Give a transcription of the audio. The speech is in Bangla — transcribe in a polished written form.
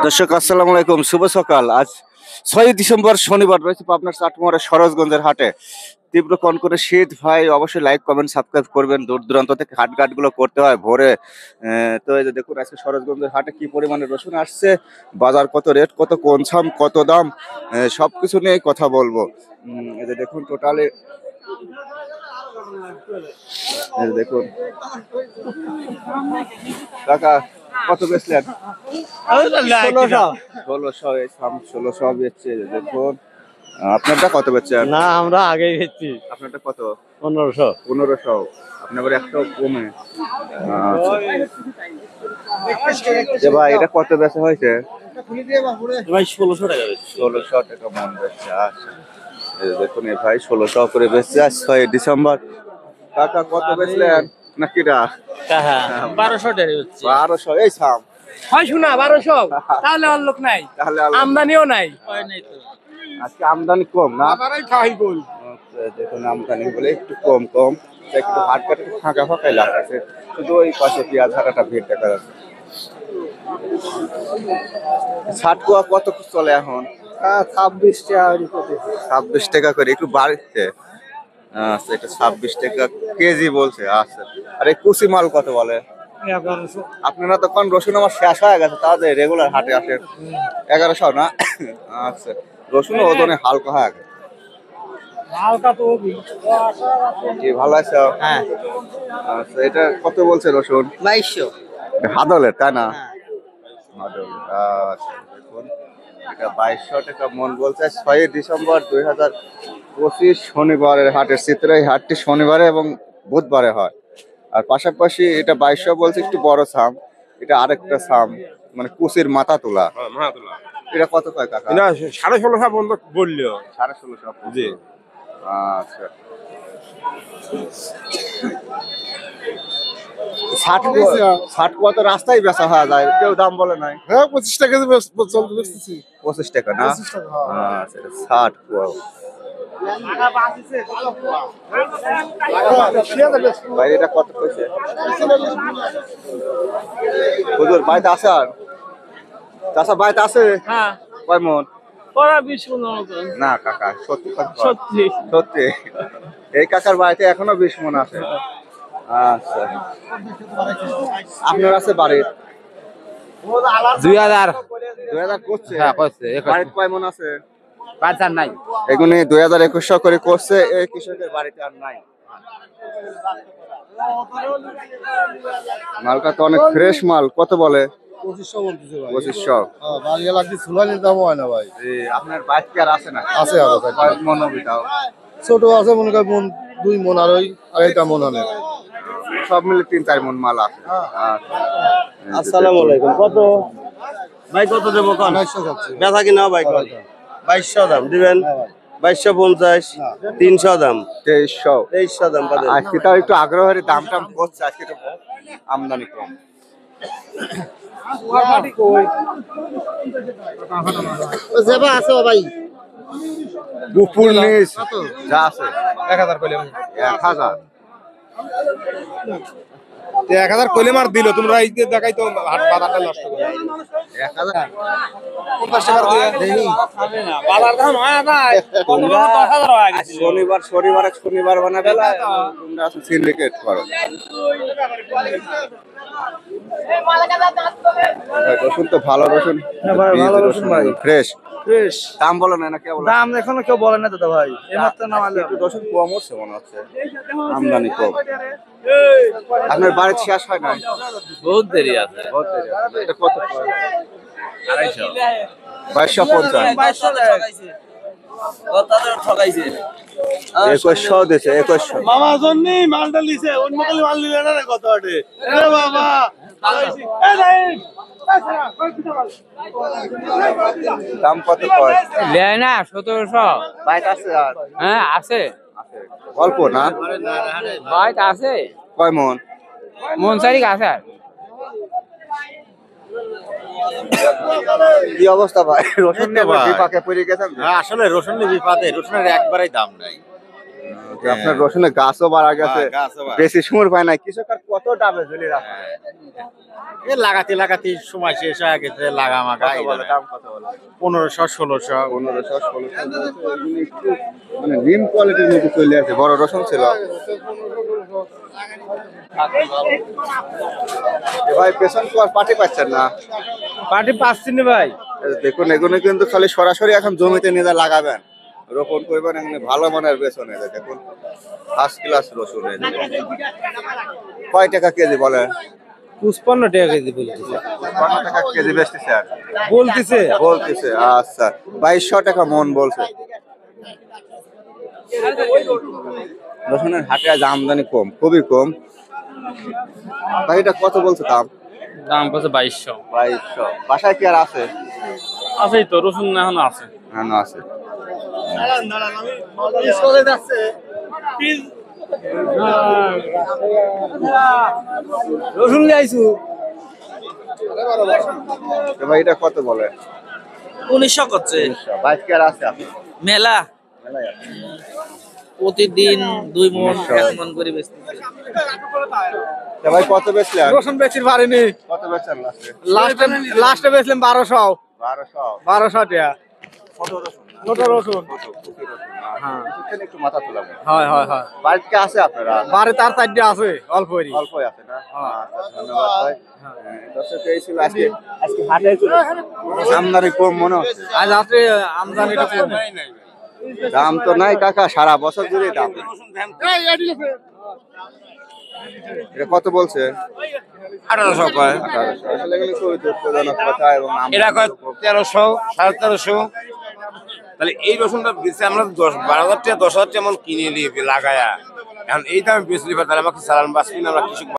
দর্শক আসসালামু আলাইকুম, শুভ সকাল। আজ 6 ডিসেম্বর শনিবার, রয়েছে পাবনার চাটমোহরের সরোজগঞ্জের হাটে। তীব্র কনকনে শীত ভাই, অবশ্যই লাইক কমেন্ট সাবস্ক্রাইব করবেন। দূর দূরান্ত থেকে হাটঘাটগুলো করতে হয় ভোরে। তো এই যে দেখুন আজকে সরোজগঞ্জের হাটে কি পরিমাণে রসুন আসছে, বাজার কত রেট, কত কোন ছাম, কত দাম, সবকিছু নিয়ে কথা বলবো। এই যে দেখুন টোটালি, এই যে দেখুন কাকা কত বেচলেন? 1600। এই ছাম 1600 বেচছে। এই যে দেখুন আপনারটা কত বেচছেন? না, আমরা আগেই বেচছি আপনারটা কত? 1500। 1500। আপনার আবার একটাও কমে। আচ্ছা। যে ভাই এটা কত বেচা হয়েছে? ভাই 1600 টাকা বেচছি। 1600 টাকা মন বেচছে। আচ্ছা, এই যে দেখুন এই ভাই 1600 করে বেচছে আজ 6 ডিসেম্বর। কাকা কত বেচলেন নাকিটা? হ্যাঁ, 1200 টাকা বেচছি। 1200। এই ছাম হয় শোনা 1200, তাহলে আর লোক নাই, তাহলে আমদানিও নাই। আজকে আমদানি কম না? আচ্ছা, দেখুন আমদানি বলে একটু কম কম, একটু হাট কাটে ফাঁকা ফাঁকাই লাগছে। শুধু ওই পাশে পেঁয়াজ হাটাটা ভিড় দেখা যাচ্ছে। ছাটকুয়া কত চলে এখন? 26 টাকা 26 টাকা করে, একটু বাড়ছে। আচ্ছা, এটা 26 টাকা কেজি বলছে। আচ্ছা, আর এই কুচি মাল কত বলে? 1100। আপনারা তো কোন রসুন আমার শেষ হয়ে গেছে, তাও যে রেগুলার হাটে আসে 1100 না? আচ্ছা, রসুন ওজনে হালকা হয়ে গেছে। হালকা তো কি ভালো আছো? হ্যাঁ, আচ্ছা, এটা কত বলছে রসুন? 2200। হাদলের তাই না? হাদল। আচ্ছা, দেখুন এটা 2200 টাকা মন বলছে। 6 ডিসেম্বর 2025 শনিবারের হাটের চিত্র। এই হাটটি শনিবারে এবং বুধবারে হয়। আর পাশাপাশি এটা 2200 বলছে, একটু বড় ছাম। এটা আরেকটা ছাম, মানে কুচির মাথা তোলা। এটা কত কয় কাকা? 1650 বন্ধ বললো। 1650। জি। আচ্ছা, ষাট তো রাস্তায় বেচা হয়ে যায়, কেউ দাম বলে নাই। হ্যাঁ, 25 টাকা বেচতেছি। 25 টাকা না? 25 টাকা। আচ্ছা, এটা 60 পোয়া। ভাই এটা কত কইছে? হুজুর বাইতে আছে? আর চাচা বাইতে আছে? হ্যাঁ, কয় মন? ওরা 20 মতো। না কাকা, সত্যি কথা কয়। সত্যি সত্যি এই কাকার বাড়িতে এখনো 20 মন আছে। আচ্ছা, আপনার আছে বাড়ির? 2000। 2000 করছে? হ্যাঁ, করছে। বাড়িতে কয় মন আছে? পাঁচার নাই। এগুলি 2000-2100 করে করছে। এই কৃষকের বাড়িতে আর নাই। মালটা তো অনেক ফ্রেশ মাল। কত বলে? 2500 বলতেছে ভাই। 2500। হ্যাঁ, বাড়িয়ে লাগছে, সুলানির দাম হয় না ভাই। আপনার বাইক কি আর আছে না? আছে আরো কয় মন হবে তাও? ছোট আছে, মনে করেন মন 2 মন আর ওই আড়াইটা মন আনে। সব মিলে 3-4 মন মাল আছে। আসসালামু আলাইকুম। কত ভাই, কত দেবো? 2200 যাচ্ছে। বেচা কিনা ভাই 2200 দাম দিবেন। 2250, 300 দাম, 2300 দাম পাবেন। আজকে তাও একটু আগ্রহের দাম টাম করছে, আজকে একটু আমদানি কম। যেবা আছে ভাই, গুপুর নিস যা আছে 1000 কইলে। 1000। 1000 কইলে মার দিল, তোমরা এই যে দেখাই তো হাট বাজারটা নষ্ট করে। 1000 50 টাকা দিয়ে দেই। বাজার দাম হয় না, 10,000 হয়ে গেছে। শনিবার বানাবে না, তোমরা সিন্ডিকেট করো। রসুন তো ভালো রসুন, ভালো রসুন ভাই। ফ্রেশ। ফ্রেশ দাম বলো না কেবল? দাম এখনো কেউ বলে না দাদা ভাই, এইমাত্র নামালো। একটু রসুন কম হচ্ছে মনে হচ্ছে, আমদানি কম। আপনার বাড়ির শেষ হয় না? বহুত দেরি আছে। এটা কত? 2250। 2100 দিয়েছে, 2100। মামা জন্নি মালটা লিছে, অন্য কলি মাল নিলে না কত আটে। এ বাবা এ নাই। দাম কত কয়? লেয় না 1700। বাইক আছে আর? হ্যাঁ আছে, আছে। অল্প না? বাইক আছে, কয় মন? মনসারিক আছে। আর কি অবস্থা ভাই, রসুন নিয়ে বিপাকে পড়ে গেছেন? আসলে রসুন বিপাদে, রসুনের একবারেই দাম নাই। আপনার রসুনের গাছও বাড়া গেছে, গাছও বাড়া। বেশি সময় পায় না, কৃষক আর কত ডাবে ঝুলি রাখে? এ লাগাতে লাগাতে সময় শেষ হয়ে গেছে লাগা মাগা কত বলে, দাম কত বলে? 1500 1600 1500 1600, একটু মানে নিম কোয়ালিটির মধ্যে চলে আসে, বড় রসুন ছিল। এ ভাই পেছন তো আর পাটি পাচ্ছেন না, পার্টি পাচ্ছি না ভাই। এই দেখুন এগুলো কিন্তু খালি সরাসরি এখন জমিতে নিয়ে যা লাগাবেন, রোপণ করবেন, এখানে ভালো মানের বেসন। এই যে দেখুন ফার্স্ট ক্লাস রসুন। এই যে কয় টাকা কেজি বলে? 55 টাকা কেজি বলতেছে। 52 টাকা কেজি বেচতেছে আর বলতেছে বলতেছে। আচ্ছা 2200 টাকা মন বলছে। রসুনের হাটে আজ আমদানি কম, খুবই কম। ভাই এটা কত বলছে দাম? দাম কত 2200। 2200। বাসায় কি আর আছে? আছেই তো রসুন এখন আছে। হ্যাঁ আছে। রসুন নিয়ে আইছু তো ভাই এটা কত বলে? 1900 করছে। বাইক কি আর আছে আপনি? মেলা মেলাই আছে। প্রতিদিন 2 মণ 1900 1 মণ করে বেচতেছে। তো ভাই কত বেচলেন? রসুন বেচির পারিনি। কত বেচলেন লাস্টে? লাস্টে বেচলাম 1200 1200। 1200 টাকা। কত রসুন? ছোট রসুন। হ্যাঁ একটু মাথা তোলাম। হয় হয় হয়। বাইক কি আছে আপনারা? বারে তার চারটে আছে অল্পই। অল্পই আছে না? আচ্ছা ধন্যবাদ ভাই। দর্শক এই ছিল আজকে হাটে ছিল আমদানি কম মনে হচ্ছে। আজ রাত্রে আমদানিটা কম। দাম তো নাই কাকা, সারা বছর জুড়ে দাম। এটা কত বলছে? 1800 কয়। 1800। আসলে এগুলো খুবই দুঃখজনক কথা এবং এরা কয় 1300 1350। তাহলে এই রসুনটা বেশি আমরা 10-12 হাজার টাকা 10 হাজার টাকা এমন কিনে নিয়ে লাগায়া এখন এই দামে বেশি তাহলে আমাকে সালান বাঁচবি না আমরা কৃষক